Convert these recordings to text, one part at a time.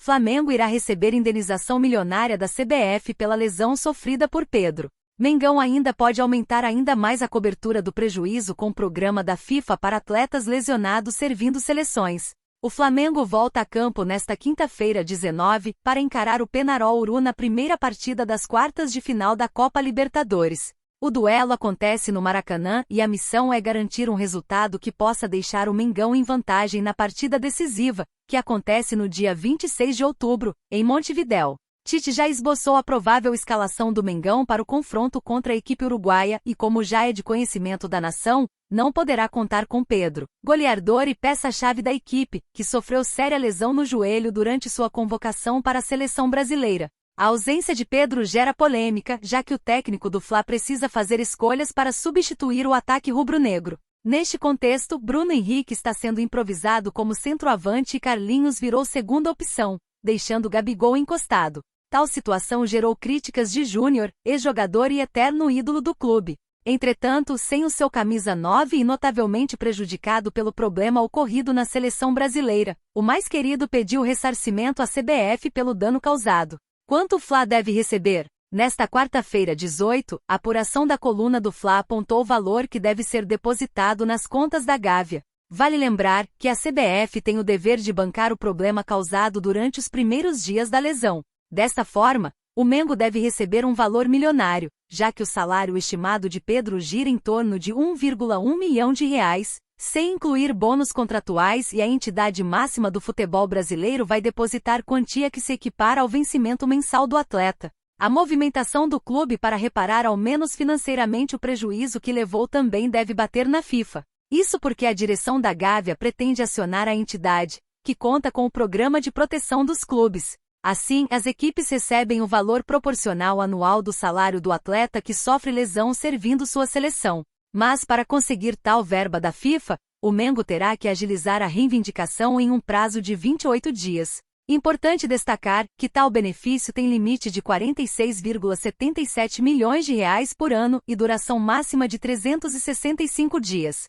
Flamengo irá receber indenização milionária da CBF pela lesão sofrida por Pedro. Mengão ainda pode aumentar ainda mais a cobertura do prejuízo com o programa da FIFA para atletas lesionados servindo seleções. O Flamengo volta a campo nesta quinta-feira 19 para encarar o Peñarol Uru na primeira partida das quartas de final da Copa Libertadores. O duelo acontece no Maracanã e a missão é garantir um resultado que possa deixar o Mengão em vantagem na partida decisiva, que acontece no dia 26 de outubro, em Montevidéu. Tite já esboçou a provável escalação do Mengão para o confronto contra a equipe uruguaia e, como já é de conhecimento da nação, não poderá contar com Pedro, goleador e peça-chave da equipe, que sofreu séria lesão no joelho durante sua convocação para a seleção brasileira. A ausência de Pedro gera polêmica, já que o técnico do Fla precisa fazer escolhas para substituir o ataque rubro-negro. Neste contexto, Bruno Henrique está sendo improvisado como centroavante e Carlinhos virou segunda opção, deixando Gabigol encostado. Tal situação gerou críticas de Júnior, ex-jogador e eterno ídolo do clube. Entretanto, sem o seu camisa 9 e notavelmente prejudicado pelo problema ocorrido na seleção brasileira, o mais querido pediu ressarcimento à CBF pelo dano causado. Quanto o Fla deve receber? Nesta quarta-feira 18, a apuração da coluna do Fla apontou o valor que deve ser depositado nas contas da Gávea. Vale lembrar que a CBF tem o dever de bancar o problema causado durante os primeiros dias da lesão. Desta forma, o Mengo deve receber um valor milionário, já que o salário estimado de Pedro gira em torno de 1,1 milhão de reais, sem incluir bônus contratuais, e a entidade máxima do futebol brasileiro vai depositar quantia que se equipara ao vencimento mensal do atleta. A movimentação do clube para reparar ao menos financeiramente o prejuízo que levou também deve bater na FIFA. Isso porque a direção da Gávea pretende acionar a entidade, que conta com o programa de proteção dos clubes. Assim, as equipes recebem o valor proporcional anual do salário do atleta que sofre lesão servindo sua seleção. Mas para conseguir tal verba da FIFA, o Mengo terá que agilizar a reivindicação em um prazo de 28 dias. Importante destacar que tal benefício tem limite de 46,77 milhões de reais por ano e duração máxima de 365 dias.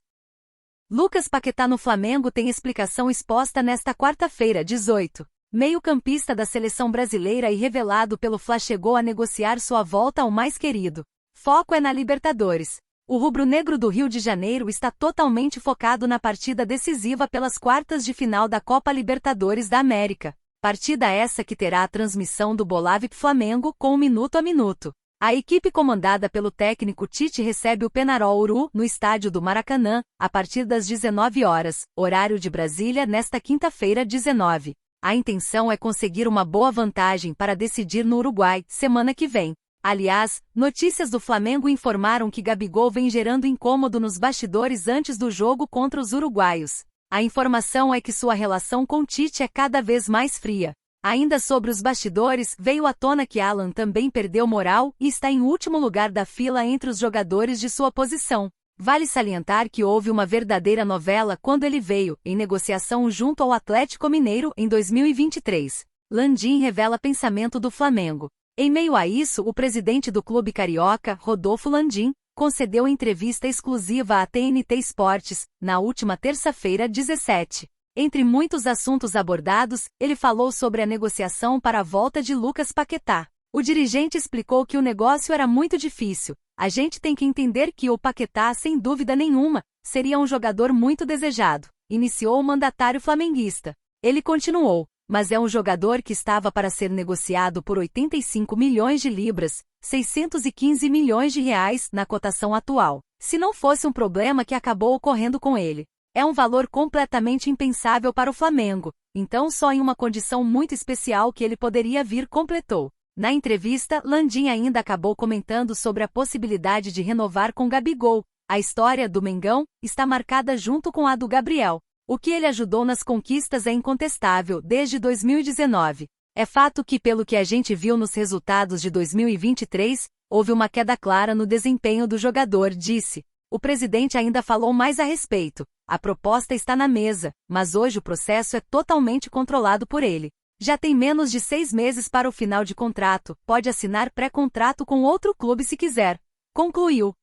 Lucas Paquetá no Flamengo tem explicação exposta nesta quarta-feira 18. Meio-campista da seleção brasileira e revelado pelo Fla chegou a negociar sua volta ao mais querido. Foco é na Libertadores. O rubro-negro do Rio de Janeiro está totalmente focado na partida decisiva pelas quartas de final da Copa Libertadores da América. Partida essa que terá a transmissão do Bolavip Flamengo com minuto a minuto. A equipe comandada pelo técnico Tite recebe o Peñarol Uru no estádio do Maracanã, a partir das 19 horas, horário de Brasília, nesta quinta-feira 19. A intenção é conseguir uma boa vantagem para decidir no Uruguai, semana que vem. Aliás, notícias do Flamengo informaram que Gabigol vem gerando incômodo nos bastidores antes do jogo contra os uruguaios. A informação é que sua relação com Tite é cada vez mais fria. Ainda sobre os bastidores, veio à tona que Alan também perdeu moral e está em último lugar da fila entre os jogadores de sua posição. Vale salientar que houve uma verdadeira novela quando ele veio, em negociação junto ao Atlético Mineiro em 2023. Landim revela pensamento do Flamengo. Em meio a isso, o presidente do clube carioca, Rodolfo Landim, concedeu entrevista exclusiva à TNT Esportes, na última terça-feira 17. Entre muitos assuntos abordados, ele falou sobre a negociação para a volta de Lucas Paquetá. O dirigente explicou que o negócio era muito difícil. A gente tem que entender que o Paquetá, sem dúvida nenhuma, seria um jogador muito desejado, iniciou o mandatário flamenguista. Ele continuou. Mas é um jogador que estava para ser negociado por 85 milhões de libras, 615 milhões de reais na cotação atual, se não fosse um problema que acabou ocorrendo com ele. É um valor completamente impensável para o Flamengo, então só em uma condição muito especial que ele poderia vir, completou. Na entrevista, Landim ainda acabou comentando sobre a possibilidade de renovar com Gabigol. A história do Mengão está marcada junto com a do Gabriel. O que ele ajudou nas conquistas é incontestável desde 2019. É fato que, pelo que a gente viu nos resultados de 2023, houve uma queda clara no desempenho do jogador, disse. O presidente ainda falou mais a respeito. A proposta está na mesa, mas hoje o processo é totalmente controlado por ele. Já tem menos de 6 meses para o final de contrato, pode assinar pré-contrato com outro clube se quiser. Concluiu.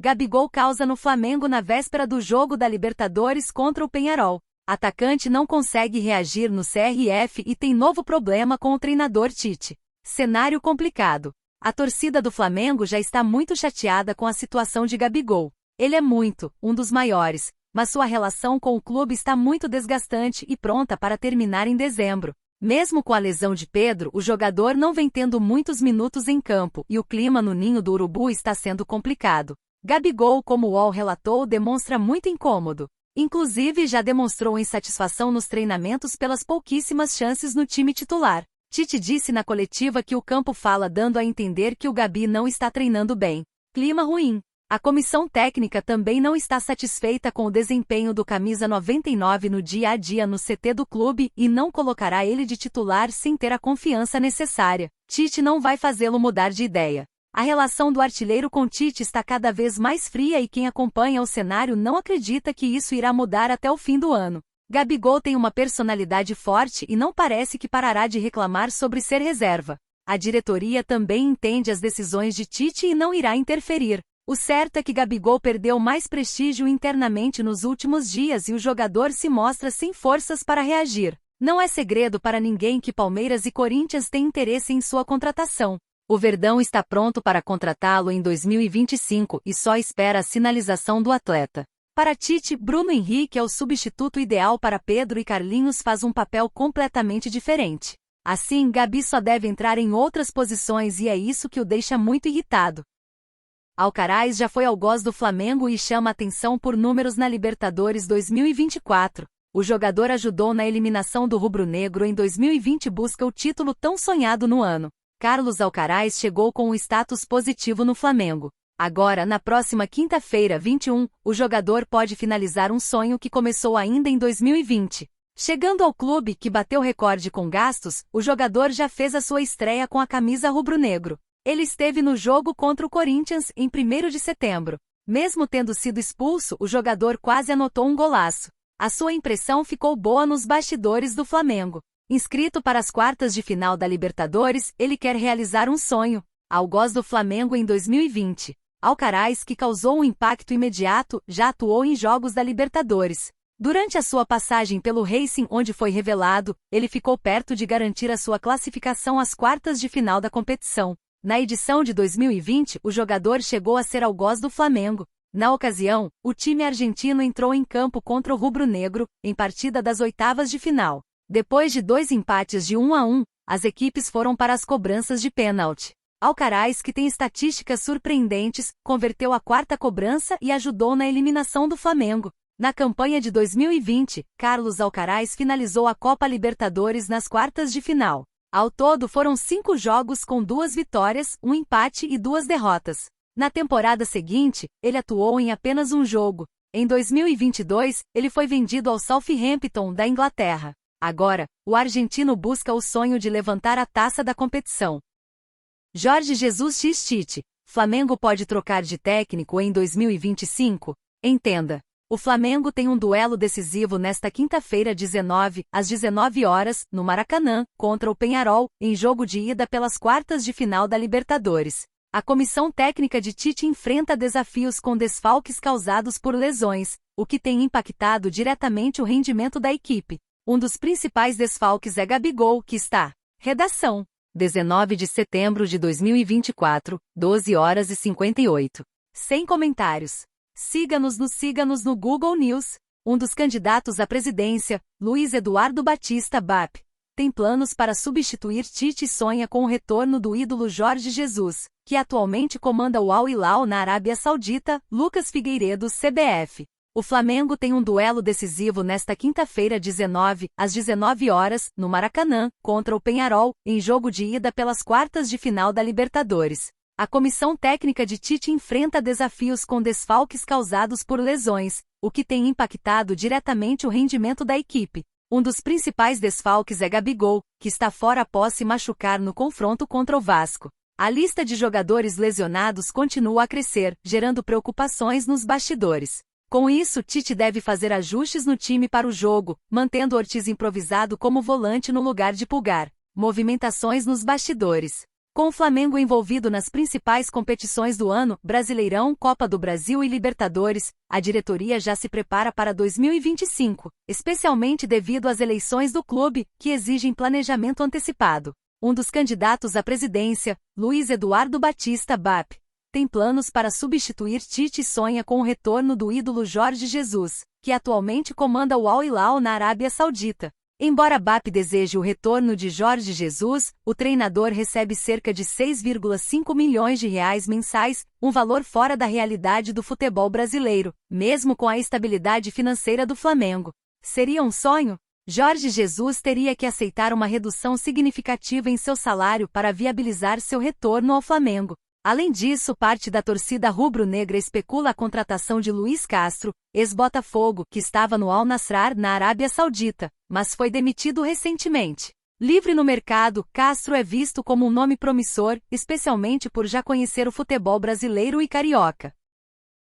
Gabigol causa no Flamengo na véspera do jogo da Libertadores contra o Peñarol. Atacante não consegue reagir no CRF e tem novo problema com o treinador Tite. Cenário complicado. A torcida do Flamengo já está muito chateada com a situação de Gabigol. Ele é um dos maiores, mas sua relação com o clube está muito desgastante e pronta para terminar em dezembro. Mesmo com a lesão de Pedro, o jogador não vem tendo muitos minutos em campo e o clima no ninho do Urubu está sendo complicado. Gabigol, como o UOL relatou, demonstra muito incômodo. Inclusive já demonstrou insatisfação nos treinamentos pelas pouquíssimas chances no time titular. Tite disse na coletiva que o campo fala dando a entender que o Gabi não está treinando bem. Clima ruim. A comissão técnica também não está satisfeita com o desempenho do camisa 99 no dia a dia no CT do clube e não colocará ele de titular sem ter a confiança necessária. Tite não vai fazê-lo mudar de ideia. A relação do artilheiro com Tite está cada vez mais fria e quem acompanha o cenário não acredita que isso irá mudar até o fim do ano. Gabigol tem uma personalidade forte e não parece que parará de reclamar sobre ser reserva. A diretoria também entende as decisões de Tite e não irá interferir. O certo é que Gabigol perdeu mais prestígio internamente nos últimos dias e o jogador se mostra sem forças para reagir. Não é segredo para ninguém que Palmeiras e Corinthians têm interesse em sua contratação. O Verdão está pronto para contratá-lo em 2025 e só espera a sinalização do atleta. Para Tite, Bruno Henrique é o substituto ideal para Pedro e Carlinhos faz um papel completamente diferente. Assim, Gabi só deve entrar em outras posições e é isso que o deixa muito irritado. Alcaraz já foi algoz do Flamengo e chama atenção por números na Libertadores 2024. O jogador ajudou na eliminação do rubro-negro em 2020 e busca o título tão sonhado no ano. Carlos Alcaraz chegou com um status positivo no Flamengo. Agora, na próxima quinta-feira, 21, o jogador pode finalizar um sonho que começou ainda em 2020. Chegando ao clube, que bateu recorde com gastos, o jogador já fez a sua estreia com a camisa rubro-negro. Ele esteve no jogo contra o Corinthians em 1º de setembro. Mesmo tendo sido expulso, o jogador quase anotou um golaço. A sua impressão ficou boa nos bastidores do Flamengo. Inscrito para as quartas de final da Libertadores, ele quer realizar um sonho. Algoz do Flamengo em 2020. Alcaraz, que causou um impacto imediato, já atuou em jogos da Libertadores. Durante a sua passagem pelo Racing, onde foi revelado, ele ficou perto de garantir a sua classificação às quartas de final da competição. Na edição de 2020, o jogador chegou a ser algoz do Flamengo. Na ocasião, o time argentino entrou em campo contra o rubro-negro, em partida das oitavas de final. Depois de 2 empates de 1-1, as equipes foram para as cobranças de pênalti. Alcaraz, que tem estatísticas surpreendentes, converteu a 4ª cobrança e ajudou na eliminação do Flamengo. Na campanha de 2020, Carlos Alcaraz finalizou a Copa Libertadores nas quartas de final. Ao todo foram 5 jogos com 2 vitórias, 1 empate e 2 derrotas. Na temporada seguinte, ele atuou em apenas um jogo. Em 2022, ele foi vendido ao Southampton da Inglaterra. Agora, o argentino busca o sonho de levantar a taça da competição. Jorge Jesus x Tite. Flamengo pode trocar de técnico em 2025? Entenda. O Flamengo tem um duelo decisivo nesta quinta-feira, às 19 horas, no Maracanã, contra o Peñarol, em jogo de ida pelas quartas de final da Libertadores. A comissão técnica de Tite enfrenta desafios com desfalques causados por lesões, o que tem impactado diretamente o rendimento da equipe. Um dos principais desfalques é Gabigol, que está. Redação. 19 de setembro de 2024, 12 horas e 58. Sem comentários. Siga-nos no Google News. Um dos candidatos à presidência, Luiz Eduardo Batista BAP, tem planos para substituir Tite e sonha com o retorno do ídolo Jorge Jesus, que atualmente comanda o Al Hilal na Arábia Saudita, Lucas Figueiredo, CBF. O Flamengo tem um duelo decisivo nesta quinta-feira, às 19 horas, no Maracanã, contra o Peñarol, em jogo de ida pelas quartas de final da Libertadores. A comissão técnica de Tite enfrenta desafios com desfalques causados por lesões, o que tem impactado diretamente o rendimento da equipe. Um dos principais desfalques é Gabigol, que está fora após se machucar no confronto contra o Vasco. A lista de jogadores lesionados continua a crescer, gerando preocupações nos bastidores. Com isso, Tite deve fazer ajustes no time para o jogo, mantendo Ortiz improvisado como volante no lugar de Pulgar. Movimentações nos bastidores. Com o Flamengo envolvido nas principais competições do ano, Brasileirão, Copa do Brasil e Libertadores, a diretoria já se prepara para 2025, especialmente devido às eleições do clube, que exigem planejamento antecipado. Um dos candidatos à presidência, Luiz Eduardo Batista BAP, tem planos para substituir Tite e sonha com o retorno do ídolo Jorge Jesus, que atualmente comanda o Al Hilal na Arábia Saudita. Embora BAP deseje o retorno de Jorge Jesus, o treinador recebe cerca de 6,5 milhões de reais mensais, um valor fora da realidade do futebol brasileiro, mesmo com a estabilidade financeira do Flamengo. Seria um sonho? Jorge Jesus teria que aceitar uma redução significativa em seu salário para viabilizar seu retorno ao Flamengo. Além disso, parte da torcida rubro-negra especula a contratação de Luiz Castro, ex-Botafogo, que estava no Al Nassr na Arábia Saudita, mas foi demitido recentemente. Livre no mercado, Castro é visto como um nome promissor, especialmente por já conhecer o futebol brasileiro e carioca.